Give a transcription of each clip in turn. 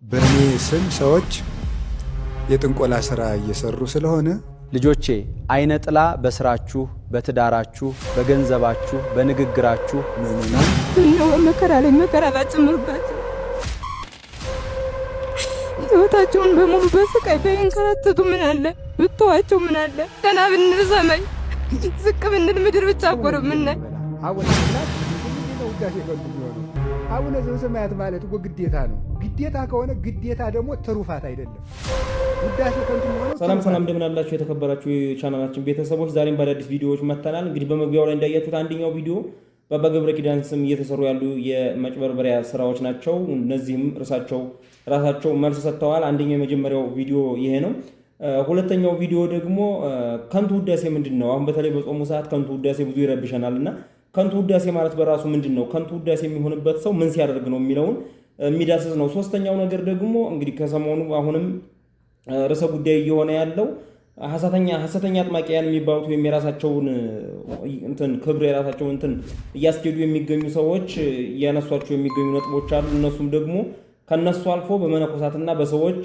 በእኔ ስም ሰዎች የጥንቆላ ስራ እየሰሩ ስለሆነ ልጆቼ አይነ ጥላ በስራችሁ፣ በትዳራችሁ፣ በገንዘባችሁ፣ በንግግራችሁ ነው መከራ ላይ መከራ ባጭምሩበት ሕይወታቸውን በሙሉ በስቃይ በእንከራተቱ ምን አለ ብትዋቸው ምን አለ ገና ብንል ሰማይ ዝቅ ብንል ምድር ብቻ ቆሮ ምን አቡነ ዘበሰማያት ማለት እኮ ግዴታ ነው። ግዴታ ከሆነ ግዴታ ደግሞ ትሩፋት አይደለም። ውዳሴ ከንቱ ነው። ሰላም እንደምን አላችሁ የተከበራችሁ የቻናላችን ቤተሰቦች፣ ዛሬም በአዳዲስ ቪዲዮዎች መጥተናል። እንግዲህ በመግቢያው ላይ እንዳያችሁት አንደኛው ቪዲዮ በአባ ገብረ ኪዳን ስም እየተሰሩ ያሉ የመጭበርበሪያ ስራዎች ናቸው። እነዚህም ራሳቸው መልስ ሰጥተዋል። አንደኛው የመጀመሪያው ቪዲዮ ይሄ ነው። ሁለተኛው ቪዲዮ ደግሞ ከንቱ ውዳሴ ምንድነው? አሁን በተለይ በጾሙ ሰዓት ከንቱ ውዳሴ ብዙ ይረብሸናልና ከንቱ ውዳሴ ማለት በራሱ ምንድነው? ከንቱ ውዳሴ የሚሆንበት ሰው ምን ሲያደርግ ነው የሚለውን የሚዳስስ ነው። ሶስተኛው ነገር ደግሞ እንግዲህ ከሰሞኑ አሁንም ርዕሰ ጉዳይ እየሆነ ያለው ሐሰተኛ አጥማቂያን የሚባሉት ወይም የራሳቸውን ክብር የራሳቸውን እያስኬዱ የሚገኙ ሰዎች እያነሷቸው የሚገኙ ነጥቦች አሉ። እነሱም ደግሞ ከነሱ አልፎ በመነኮሳትና በሰዎች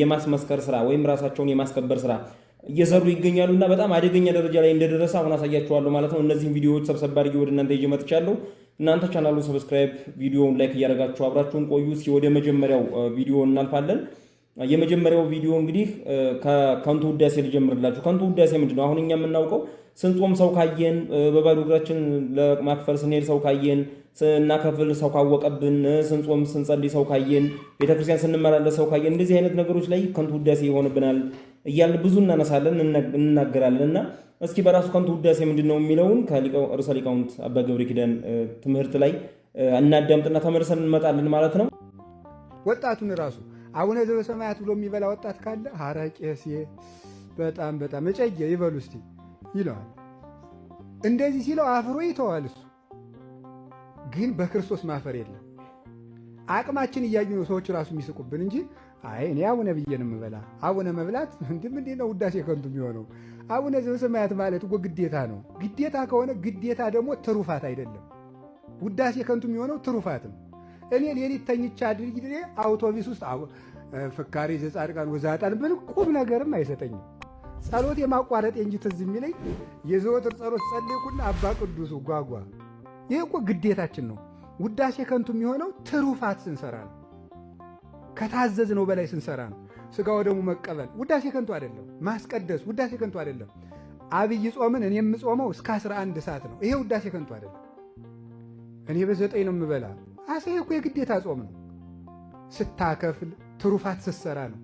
የማስመስከር ስራ ወይም ራሳቸውን የማስከበር ስራ እየሰሩ ይገኛሉ እና በጣም አደገኛ ደረጃ ላይ እንደደረሰ አሁን አሳያችኋለሁ ማለት ነው። እነዚህን ቪዲዮዎች ሰብሰብ አድርጌ ወደ እናንተ ይዤ መጥቻለሁ። እናንተ ቻናሉን ሰብስክራይብ፣ ቪዲዮውን ላይክ እያደረጋችሁ አብራችሁን ቆዩ። እስኪ ወደ መጀመሪያው ቪዲዮ እናልፋለን። የመጀመሪያው ቪዲዮ እንግዲህ ከከንቱ ውዳሴ ልጀምርላችሁ። ከንቱ ውዳሴ ምንድነው? አሁን እኛ የምናውቀው ስንጾም ሰው ካየን፣ በባዶ እግራችን ለማክፈል ስንሄድ ሰው ካየን፣ ስናከፍል ሰው ካወቀብን፣ ስንጾም ስንጸልይ ሰው ካየን፣ ቤተክርስቲያን ስንመላለስ ሰው ካየን፣ እንደዚህ አይነት ነገሮች ላይ ከንቱ ውዳሴ ይሆንብናል እያልን ብዙ እናነሳለን እንናገራለን። እና እስኪ በራሱ ከንቱ ውዳሴ ምንድነው የሚለውን ከርዕሰ ሊቃውንት አባ ገብረ ኪዳን ትምህርት ላይ እናዳምጥና ተመልሰን እንመጣለን ማለት ነው። ወጣቱን ራሱ አቡነ ዘበሰማያት ብሎ የሚበላ ወጣት ካለ ሐረቄሴ በጣም እጨየ ይበሉ እስቲ ይለዋል። እንደዚህ ሲለው አፍሮ ይተዋል። እሱ ግን በክርስቶስ ማፈር የለም። አቅማችን እያዩ ነው ሰዎች ራሱ የሚስቁብን እንጂ አይ እኔ አቡነ ብዬን የምበላ አቡነ መብላት ምንድን ነው ውዳሴ ከንቱ የሚሆነው? አቡነ ዘበሰማያት ማለት እኮ ግዴታ ነው። ግዴታ ከሆነ ግዴታ ደግሞ ትሩፋት አይደለም። ውዳሴ ከንቱ የሚሆነው ትሩፋትም። እኔ ሌሊት ተኝቻ አድርጊ አውቶቡስ ውስጥ ፍካሬ ዘጻድቃን ወዛጣን ብል ቁም ነገርም አይሰጠኝም። ጸሎት የማቋረጥ እንጂ ትዝ የሚለኝ የዘወትር ጸሎት ጸልይኩና አባ ቅዱሱ ጓጓ። ይህ እኮ ግዴታችን ነው። ውዳሴ ከንቱ የሚሆነው ትሩፋት ስንሰራ ነው። ከታዘዝ ነው በላይ ስንሰራ ነው። ስጋ ወደሙ መቀበል ውዳሴ ከንቱ አይደለም። ማስቀደስ ውዳሴ ከንቱ አይደለም። አብይ ጾምን እኔ የምጾመው እስከ 11 ሰዓት ነው። ይሄ ውዳሴ ከንቱ አይደለም። እኔ በ9 ነው የምበላ። አሴ እኮ የግዴታ ጾም ነው። ስታከፍል ትሩፋት ስትሰራ ነው።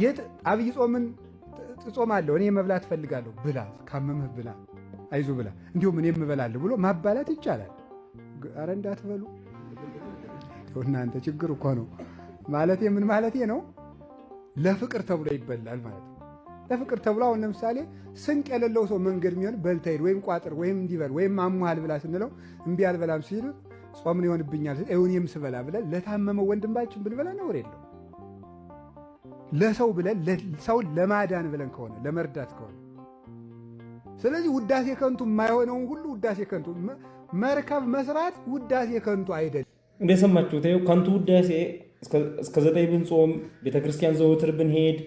የት አብይ ጾምን ጾማለሁ እኔ መብላት ፈልጋለሁ ብላ፣ ካመመህ ብላ፣ አይዞ ብላ፣ እንዲሁም እኔ እምበላለሁ ብሎ ማባላት ይቻላል። ኧረ እንዳትበሉ እናንተ። ችግር እኮ ነው ማለቴ። ምን ማለቴ ነው? ለፍቅር ተብሎ ይበላል ማለት ነው። ለፍቅር ተብሎ አሁን ለምሳሌ ስንቅ የሌለው ሰው መንገድ የሚሆን በልተሄድ ወይም ቋጥር ወይም እንዲበል ወይም አሙሃል ብላ ስንለው እምቢ አልበላም ሲሉ ጾምን ይሆንብኛል እኔም ስበላ ብለን ለታመመው ወንድማችን ብንበላ ነውር የለው። ለሰው ብለን ሰውን ለማዳን ብለን ከሆነ ለመርዳት ከሆነ ስለዚህ ውዳሴ ከንቱ የማይሆነውን ሁሉ ውዳሴ ከንቱ መርከብ መስራት ውዳሴ ከንቱ አይደለም። እንደሰማችሁት ከንቱ ውዳሴ እስከ 9 ብንጾም ቤተክርስቲያን ዘወትር ብንሄድ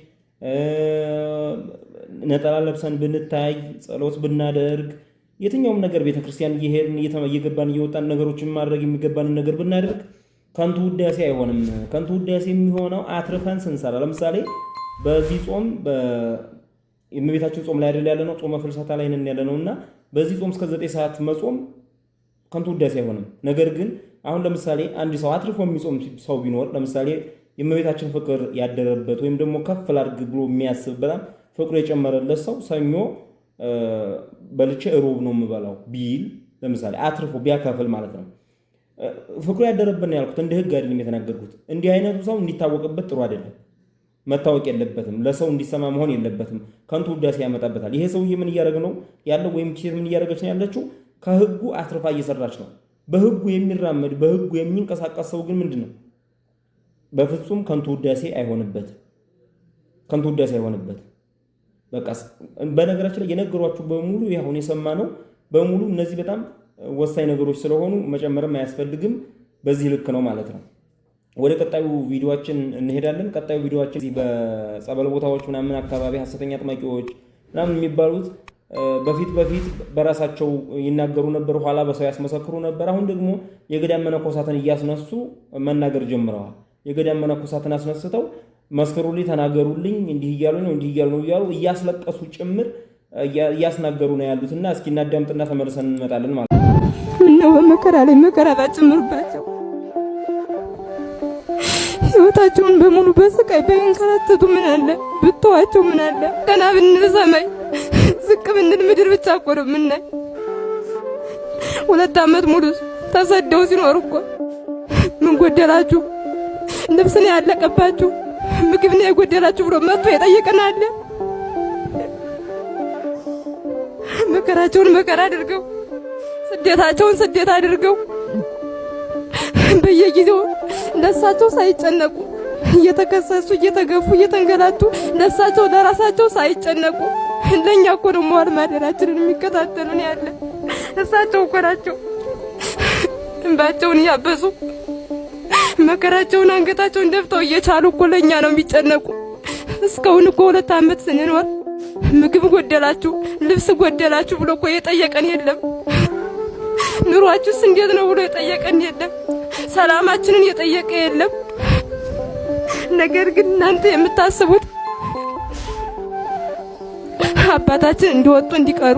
ነጠላ ለብሰን ብንታይ ጸሎት ብናደርግ የትኛውም ነገር ቤተክርስቲያን እየሄድን እየገባን እየወጣን ነገሮችን ማድረግ የሚገባንን ነገር ብናደርግ ከንቱ ውዳሴ አይሆንም። ከንቱ ውዳሴ የሚሆነው አትርፈን ስንሰራ። ለምሳሌ በዚህ ጾም የእመቤታችን ጾም ላይ አይደል ያለ ነው፣ ጾመ ፍልሰታ ላይ ነን ያለ ነው እና በዚህ ጾም እስከ 9 ሰዓት መጾም ከንቱ ውዳሴ አይሆንም። ነገር ግን አሁን ለምሳሌ አንድ ሰው አትርፎ የሚጾም ሰው ቢኖር ለምሳሌ የእመቤታችን ፍቅር ያደረበት ወይም ደግሞ ከፍ ላድርግ ብሎ የሚያስብ በጣም ፍቅሩ የጨመረለት ሰው ሰኞ በልቼ እሮብ ነው የምበላው ቢል ለምሳሌ አትርፎ ቢያከፍል ማለት ነው። ፍቅሩ ያደረበት ነው ያልኩት፣ እንደ ህግ አይደለም የተናገርኩት። እንዲህ አይነቱ ሰው እንዲታወቅበት ጥሩ አይደለም፣ መታወቅ የለበትም፣ ለሰው እንዲሰማ መሆን የለበትም። ከንቱ ውዳሴ ያመጣበታል። ይሄ ሰውዬ ምን እያደረገ ነው ያለው? ወይም ሴት ምን እያደረገች ነው ያለችው? ከህጉ አትርፋ እየሰራች ነው። በህጉ የሚራመድ በህጉ የሚንቀሳቀስ ሰው ግን ምንድን ነው? በፍጹም ከንቱ ውዳሴ አይሆንበትም። ከንቱ ውዳሴ አይሆንበትም። በቃ በነገራችን ላይ የነገሯችሁ በሙሉ ያሁን የሰማነው በሙሉ እነዚህ በጣም ወሳኝ ነገሮች ስለሆኑ መጨመርም አያስፈልግም። በዚህ ልክ ነው ማለት ነው። ወደ ቀጣዩ ቪዲዮአችን እንሄዳለን። ቀጣዩ ቪዲዮአችን እዚህ በጸበል ቦታዎች ምናምን አካባቢ ሐሰተኛ አጥማቂዎች ምናምን የሚባሉት በፊት በራሳቸው ይናገሩ ነበር፣ ኋላ በሰው ያስመሰክሩ ነበር። አሁን ደግሞ የገዳም መነኮሳትን እያስነሱ መናገር ጀምረዋል። የገዳም መነኮሳትን አስነስተው መስክሩልኝ፣ ተናገሩልኝ፣ እንዲህ እያሉ ነው እያሉ እያስለቀሱ ጭምር እያስናገሩ ነው ያሉትና እስኪ እናዳምጥና ተመልሰን እንመጣለን ማለት ነው። ምነው በመከራ ላይ መከራ ባጨምሩባቸው ሕይወታቸውን በሙሉ በስቃይ በእንከራተቱ ምን አለ ብትዋቸው፣ ምን አለ ቀና ብንል ሰማይ፣ ዝቅ ብንል ምድር ብቻ እኮ ነው የምናይ። 2 ዓመት ሙሉ ተሰደው ሲኖር እኮ ምን ጎደላችሁ? ልብስ ነው ያለቀባችሁ? ምግብ ነው የጎደላችሁ ብሎ መጥቶ የጠየቀናል። መከራቸውን መከራ አድርገው ስደታቸውን ስደት አድርገው በየጊዜው ለሳቸው ሳይጨነቁ እየተከሰሱ እየተገፉ እየተንገላቱ ለሳቸው ለራሳቸው ሳይጨነቁ ለኛ እኮ ነው መዋል ማደራችንን የሚከታተሉን ያለ እሳቸው እኮ ናቸው። እንባቸውን እያበሱ መከራቸውን አንገታቸውን ደፍተው እየቻሉ እኮ ለኛ ነው የሚጨነቁ። እስካሁን እኮ 2 ዓመት ስንኖር ምግብ ጎደላችሁ፣ ልብስ ጎደላችሁ ብሎ እኮ የጠየቀን የለም። ኑሯችሁስ እንዴት ነው ብሎ የጠየቀን የለም። ሰላማችንን የጠየቀ የለም። ነገር ግን እናንተ የምታስቡት አባታችን እንዲወጡ እንዲቀሩ፣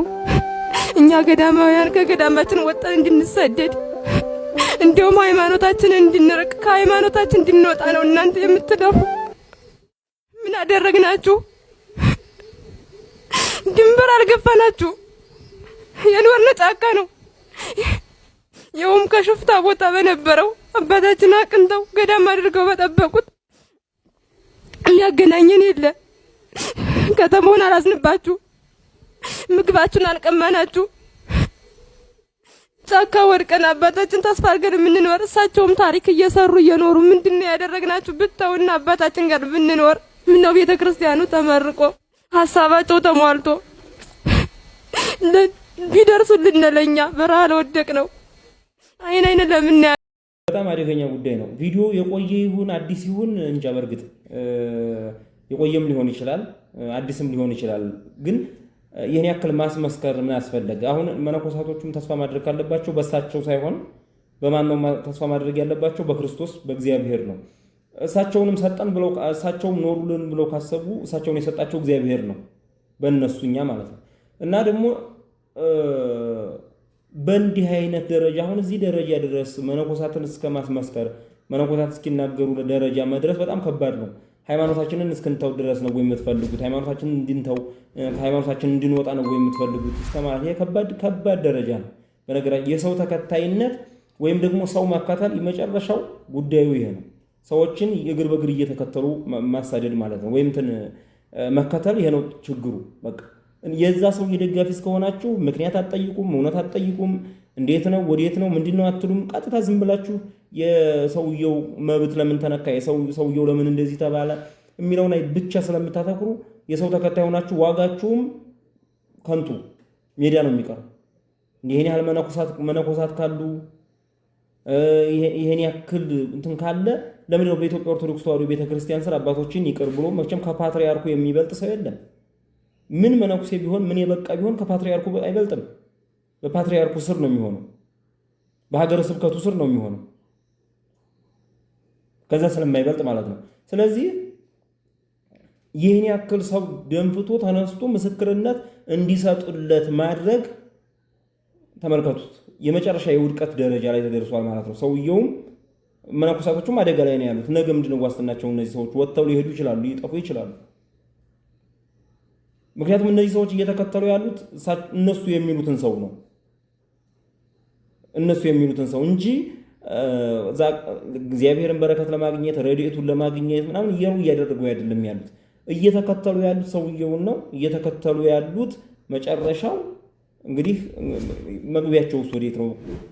እኛ ገዳማውያን ከገዳማችን ወጣን እንድንሰደድ፣ እንደውም ሃይማኖታችንን እንድንርቅ ከሃይማኖታችን እንድንወጣ ነው እናንተ የምትደፉ። ምን አደረግናችሁ? ድንበር አልገፋናችሁ። የኖርነው ጫካ ነው። የውም ከሽፍታ ቦታ በነበረው አባታችን አቅንተው ገዳም አድርገው በጠበቁት የሚያገናኘን የለ። ከተማውን አላስንባችሁ፣ ምግባችሁን አልቀማናችሁ። ጫካ ወድቀን አባታችን ተስፋ አድርገን የምንኖር እሳቸውም ታሪክ እየሰሩ እየኖሩ ምንድነው ያደረግናችሁ ብታውና አባታችን ጋር ብንኖር ምነው ቤተክርስቲያኑ ተመርቆ ሐሳባቸው ተሟልቶ ቢደርሱልን ለኛ በረሃ ለወደቅ ነው። አይን ለምን በጣም አደገኛ ጉዳይ ነው። ቪዲዮ የቆየ ይሁን አዲስ ይሁን እንጃ። በርግጥ የቆየም ሊሆን ይችላል አዲስም ሊሆን ይችላል። ግን ይሄን ያክል ማስመስከር ምን አስፈለገ? አሁን መነኮሳቶቹም ተስፋ ማድረግ ካለባቸው በእሳቸው ሳይሆን በማን ነው ተስፋ ማድረግ ያለባቸው? በክርስቶስ በእግዚአብሔር ነው። እሳቸውንም ሰጠን ብለው እሳቸውም ኖሩልን ብለው ካሰቡ እሳቸውን የሰጣቸው እግዚአብሔር ነው፣ በእነሱኛ ማለት ነው። እና ደግሞ በእንዲህ አይነት ደረጃ አሁን እዚህ ደረጃ ድረስ መነኮሳትን እስከ ማስመስከር መነኮሳት እስኪናገሩ ደረጃ መድረስ በጣም ከባድ ነው። ሃይማኖታችንን እስክንተው ድረስ ነው ወይ የምትፈልጉት? ሃይማኖታችንን እንድንተው ሃይማኖታችንን እንድንወጣ ነው ወይ የምትፈልጉት? እስከማለት ይሄ ከባድ ደረጃ ነው። በነገራችን የሰው ተከታይነት ወይም ደግሞ ሰው መከተል የመጨረሻው ጉዳዩ ይሄ ነው። ሰዎችን እግር በእግር እየተከተሉ ማሳደድ ማለት ነው። ወይም መከተል ይሄ ነው ችግሩ። በቃ የዛ ሰው የደጋፊ እስከሆናችሁ ምክንያት አትጠይቁም፣ እውነት አትጠይቁም። እንዴት ነው ወዴት ነው ምንድነው አትሉም። ቀጥታ ዝም ብላችሁ የሰውየው መብት ለምን ተነካ፣ ሰውየው ለምን እንደዚህ ተባለ የሚለው ላይ ብቻ ስለምታተኩሩ የሰው ተከታይ ሆናችሁ ዋጋችሁም ከንቱ ሜዳ ነው የሚቀረው። ይሄን ያህል መነኮሳት ካሉ ይሄን ያክል እንትን ካለ ለምን ነው በኢትዮጵያ ኦርቶዶክስ ተዋሕዶ ቤተክርስቲያን ስር አባቶችን ይቅር ብሎ መቼም ከፓትርያርኩ የሚበልጥ ሰው የለም። ምን መነኩሴ ቢሆን ምን የበቃ ቢሆን ከፓትርያርኩ አይበልጥም። በፓትርያርኩ ስር ነው የሚሆነው፣ በሀገረ ስብከቱ ስር ነው የሚሆነው፣ ከዛ ስለማይበልጥ ማለት ነው። ስለዚህ ይህን ያክል ሰው ደንፍቶ ተነስቶ ምስክርነት እንዲሰጡለት ማድረግ ተመልከቱት፣ የመጨረሻ የውድቀት ደረጃ ላይ ተደርሷል ማለት ነው። ሰውየውም መነኮሳቶቹም አደጋ ላይ ነው ያሉት። ነገ ምንድነው ዋስትናቸው? እነዚህ ሰዎች ወጥተው ሊሄዱ ይችላሉ፣ ሊጠፉ ይችላሉ። ምክንያቱም እነዚህ ሰዎች እየተከተሉ ያሉት እነሱ የሚሉትን ሰው ነው፣ እነሱ የሚሉትን ሰው እንጂ እግዚአብሔርን በረከት ለማግኘት ረድኤቱን ለማግኘት ምናምን እያደረጉ አይደለም ያሉት። እየተከተሉ ያሉት ሰውየውን ነው። እየተከተሉ ያሉት መጨረሻው እንግዲህ መግቢያቸው ወዴት ነው?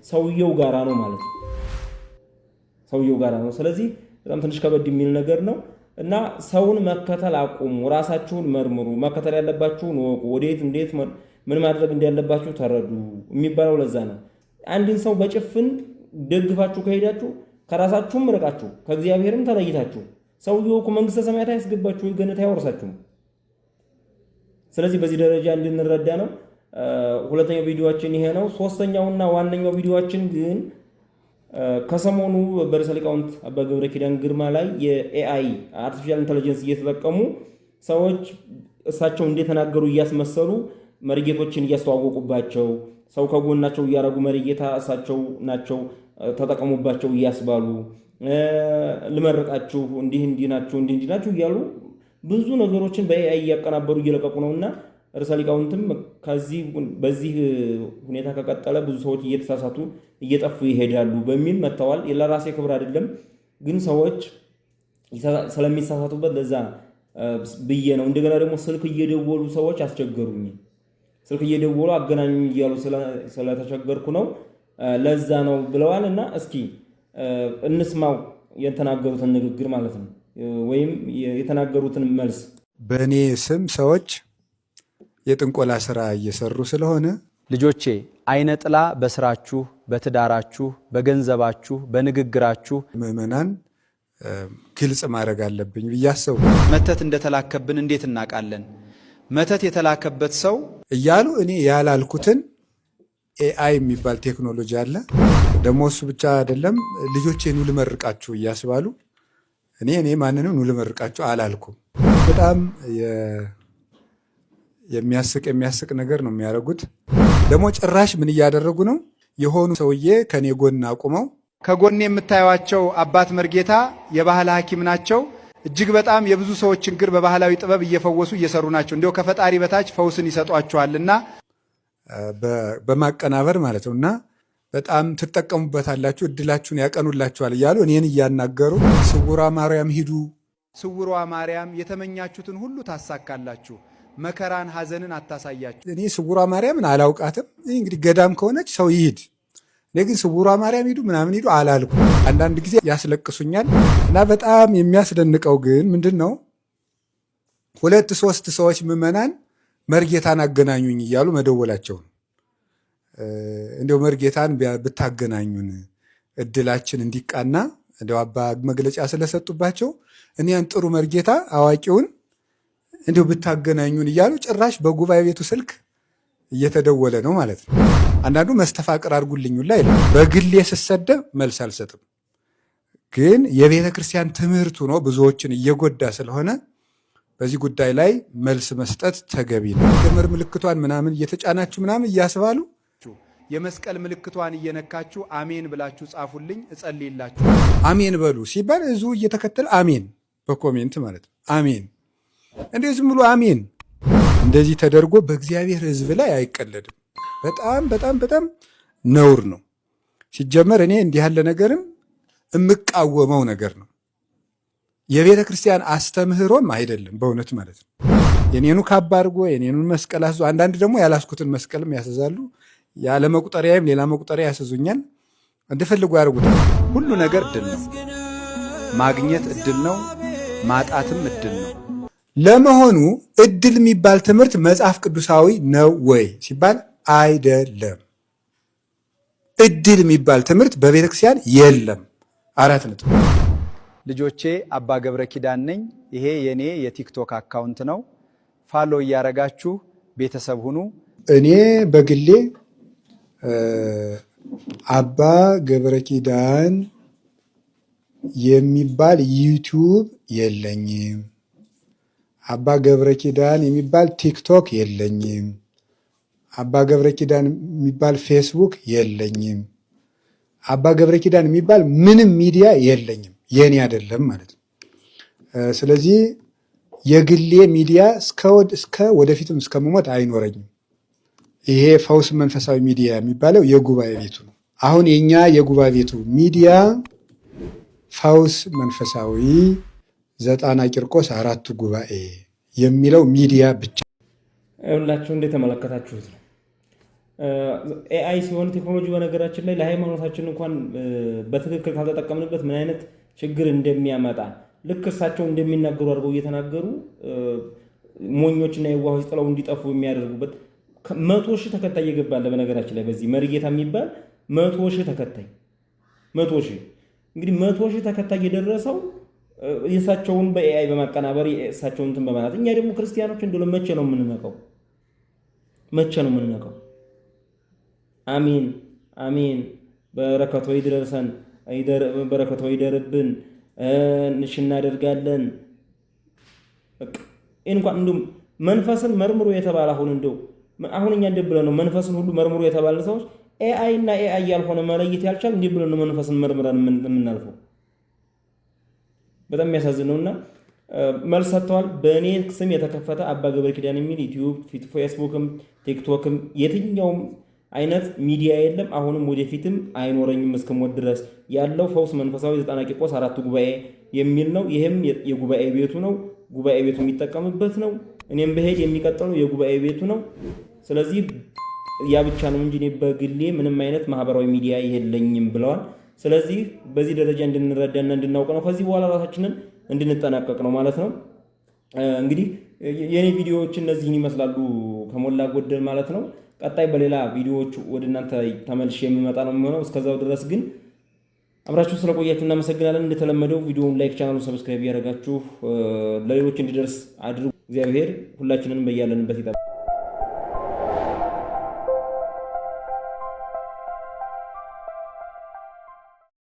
ሰውየው ጋራ ነው ማለት ነው። ሰውየው ጋራ ነው። ስለዚህ በጣም ትንሽ ከበድ የሚል ነገር ነው እና ሰውን መከተል አቁሙ፣ ራሳችሁን መርምሩ፣ መከተል ያለባችሁን ወቁ፣ ወዴት እንዴት ምን ማድረግ እንዳለባችሁ ተረዱ የሚባለው ለዛ ነው። አንድን ሰው በጭፍን ደግፋችሁ ከሄዳችሁ ከራሳችሁም ርቃችሁ ከእግዚአብሔርም ተለይታችሁ ሰውየው እኮ መንግስተ ሰማያት አያስገባችሁ፣ ገነት አያወርሳችሁም። ስለዚህ በዚህ ደረጃ እንድንረዳ ነው። ሁለተኛው ቪዲዮአችን ይሄ ነው። ሶስተኛውና ዋነኛው ቪዲዮአችን ግን ከሰሞኑ በርዕሰ ሊቃውንት አባ ገብረ ኪዳን ግርማ ላይ የኤአይ አርቲፊሻል ኢንተለጀንስ እየተጠቀሙ ሰዎች እሳቸው እንደተናገሩ እያስመሰሉ መሪጌቶችን እያስተዋወቁባቸው ሰው ከጎናቸው እያረጉ መሪጌታ እሳቸው ናቸው ተጠቀሙባቸው እያስባሉ ልመርቃችሁ እንዲህ ናችሁ እያሉ ብዙ ነገሮችን በኤአይ እያቀናበሩ እየለቀቁ ነውና ርዕሰ ሊቃውንትም በዚህ ሁኔታ ከቀጠለ ብዙ ሰዎች እየተሳሳቱ እየጠፉ ይሄዳሉ በሚል መጥተዋል። ለራሴ ክብር አይደለም ግን ሰዎች ስለሚሳሳቱበት ለዛ ብዬ ነው። እንደገና ደግሞ ስልክ እየደወሉ ሰዎች አስቸገሩኝ። ስልክ እየደወሉ አገናኙኝ እያሉ ስለተቸገርኩ ነው ለዛ ነው ብለዋል። እና እስኪ እንስማው የተናገሩትን ንግግር ማለት ነው፣ ወይም የተናገሩትን መልስ። በእኔ ስም ሰዎች የጥንቆላ ስራ እየሰሩ ስለሆነ ልጆቼ አይነ ጥላ በስራችሁ፣ በትዳራችሁ፣ በገንዘባችሁ፣ በንግግራችሁ ምዕመናን ግልጽ ማድረግ አለብኝ ብዬ አሰብኩ። መተት እንደተላከብን እንዴት እናውቃለን? መተት የተላከበት ሰው እያሉ እኔ ያላልኩትን ኤአይ የሚባል ቴክኖሎጂ አለ። ደግሞ እሱ ብቻ አይደለም፣ ልጆቼ ኑ ልመርቃችሁ እያስባሉ እኔ ማንንም ኑ ልመርቃችሁ አላልኩም። በጣም የሚያስቅ ነገር ነው የሚያደርጉት። ደግሞ ጭራሽ ምን እያደረጉ ነው? የሆኑ ሰውዬ ከኔ ጎን አቁመው ከጎን የምታዩቸው አባት መርጌታ የባህል ሐኪም ናቸው። እጅግ በጣም የብዙ ሰዎች ችግር በባህላዊ ጥበብ እየፈወሱ እየሰሩ ናቸው። እንዲያው ከፈጣሪ በታች ፈውስን ይሰጧቸዋልና በማቀናበር ማለት ነውና በጣም ትጠቀሙበታላችሁ፣ እድላችሁን ያቀኑላችኋል እያሉ እኔን እያናገሩ ስውሯ ማርያም ሂዱ፣ ስውሯ ማርያም የተመኛችሁትን ሁሉ ታሳካላችሁ፣ መከራን ሐዘንን አታሳያችሁ። እኔ ስውሯ ማርያምን አላውቃትም። እንግዲህ ገዳም ከሆነች ሰው ይሂድ፣ እኔ ግን ስውሯ ማርያም ሂዱ ምናምን ሂዱ አላልኩ። አንዳንድ ጊዜ ያስለቅሱኛል። እና በጣም የሚያስደንቀው ግን ምንድን ነው 2-3 ሰዎች ምዕመናን መርጌታን አገናኙኝ እያሉ መደወላቸው ነው። እንዲያው መርጌታን ብታገናኙን እድላችን እንዲቃና እንዲያው አባ መግለጫ ስለሰጡባቸው እኔን ጥሩ መርጌታ አዋቂውን እንዲያው ብታገናኙን እያሉ ጭራሽ በጉባኤ ቤቱ ስልክ እየተደወለ ነው ማለት ነው። አንዳንዱ መስተፋቅር አድርጉልኝ ላይ በግሌ ስሰደብ መልስ አልሰጥም። ግን የቤተ ክርስቲያን ትምህርቱ ነው ብዙዎችን እየጎዳ ስለሆነ በዚህ ጉዳይ ላይ መልስ መስጠት ተገቢ ነው። የምር ምልክቷን ምናምን እየተጫናችሁ ምናምን እያስባሉ የመስቀል ምልክቷን እየነካችሁ አሜን ብላችሁ ጻፉልኝ እጸልይላችሁ። አሜን በሉ ሲባል እዙ እየተከተለ አሜን በኮሜንት ማለት ነው። አሜን እንዴ ዝም ብሎ አሜን እንደዚህ ተደርጎ በእግዚአብሔር ሕዝብ ላይ አይቀለድም። በጣም በጣም በጣም ነውር ነው። ሲጀመር እኔ እንዲህ ያለ ነገርም የምቃወመው ነገር ነው። የቤተ ክርስቲያን አስተምህሮም አይደለም በእውነት ማለት ነው። የኔኑ ካባ አድርጎ የኔኑን መስቀል አስዞ፣ አንዳንድ ደግሞ ያላስኩትን መስቀልም ያስዛሉ። ያለ መቁጠሪያም ሌላ መቁጠሪያ ያስዙኛል። እንደፈልጉ ያደርጉታል። ሁሉ ነገር እድል ነው። ማግኘት እድል ነው፣ ማጣትም እድል ነው። ለመሆኑ እድል የሚባል ትምህርት መጽሐፍ ቅዱሳዊ ነው ወይ ሲባል አይደለም። እድል የሚባል ትምህርት በቤተ ክርስቲያን የለም። 4 ነጥብ። ልጆቼ አባ ገብረ ኪዳን ነኝ። ይሄ የኔ የቲክቶክ አካውንት ነው። ፋሎ እያረጋችሁ ቤተሰብ ሁኑ። እኔ በግሌ አባ ገብረ ኪዳን የሚባል ዩቲዩብ የለኝም። አባ ገብረ ኪዳን የሚባል ቲክቶክ የለኝም። አባ ገብረ ኪዳን የሚባል ፌስቡክ የለኝም። አባ ገብረ ኪዳን የሚባል ምንም ሚዲያ የለኝም። የኔ አይደለም ማለት ነው። ስለዚህ የግሌ ሚዲያ እስከ ወደፊትም እስከምሞት አይኖረኝም። ይሄ ፈውስ መንፈሳዊ ሚዲያ የሚባለው የጉባኤ ቤቱ ነው። አሁን የኛ የጉባኤ ቤቱ ሚዲያ ፈውስ መንፈሳዊ 90 ቂርቆስ 4 ጉባኤ የሚለው ሚዲያ ብቻ። ሁላችሁ እንደተመለከታችሁት ነው። ኤአይ ሲሆን ቴክኖሎጂ በነገራችን ላይ ለሃይማኖታችን እንኳን በትክክል ካልተጠቀምንበት ምን አይነት ችግር እንደሚያመጣ ልክ እሳቸው እንደሚናገሩ አድርገው እየተናገሩ ሞኞችና የዋሆች ጥለው እንዲጠፉ የሚያደርጉበት 100,000 ተከታይ እየገባለ። በነገራችን ላይ በዚህ መሪጌታ የሚባል 100,000 ተከታይ 100,000 እንግዲህ 100,000 ተከታይ የደረሰው የእሳቸውን በኤአይ በማቀናበር የእሳቸውን እንትን በማለት እኛ ደግሞ ክርስቲያኖች እንደው መቼ ነው የምንነቀው? መቼ ነው የምንነቀው? አሚን አሚን። በረከቶ ይድረሰን፣ በረከቶ ይደርብን። እሺ እናደርጋለን። እንኳን እንደው መንፈስን መርምሮ የተባለ አሁን እኛ እንደ ብለን ነው መንፈስን ሁሉ መርምሮ የተባለ ሰዎች ኤአይ እና ኤአይ ያልሆነ መለየት ያልቻል እንደ ብለን ነው መንፈስን መርምረን የምናልፈው። በጣም የሚያሳዝን ነውና መልስ ሰጥተዋል። በእኔ ስም የተከፈተ አባ ገብረ ኪዳን የሚል ዩቲዩብ፣ ፌስቡክም ቲክቶክም የትኛውም አይነት ሚዲያ የለም፣ አሁንም ወደፊትም አይኖረኝም እስከሞት ድረስ። ያለው ፈውስ መንፈሳዊ 90 ቂርቆስ 4 ጉባኤ የሚል ነው። ይሄም የጉባኤ ቤቱ ነው። ጉባኤ ቤቱ የሚጠቀምበት ነው። እኔም በሄድ የሚቀጥለው የጉባኤ ቤቱ ነው። ስለዚህ ያ ብቻ ነው እንጂ እኔ በግሌ ምንም አይነት ማህበራዊ ሚዲያ የለኝም ብለዋል። ስለዚህ በዚህ ደረጃ እንድንረዳና እንድናውቅ ነው። ከዚህ በኋላ ራሳችንን እንድንጠናቀቅ ነው ማለት ነው። እንግዲህ የኔ ቪዲዮዎች እነዚህን ይመስላሉ ከሞላ ጎደል ማለት ነው። ቀጣይ በሌላ ቪዲዮዎች ወደ እናንተ ተመልሼ የምመጣ ነው የሚሆነው። እስከዛው ድረስ ግን አብራችሁ ስለቆያችሁ እናመሰግናለን። እንደተለመደው ቪዲዮውን ላይክ፣ ቻናሉን ሰብስክራይብ ያደርጋችሁ ለሌሎች እንዲደርስ አድርጉ። እግዚአብሔር ሁላችንንም በያለንበት ይጠብቅ።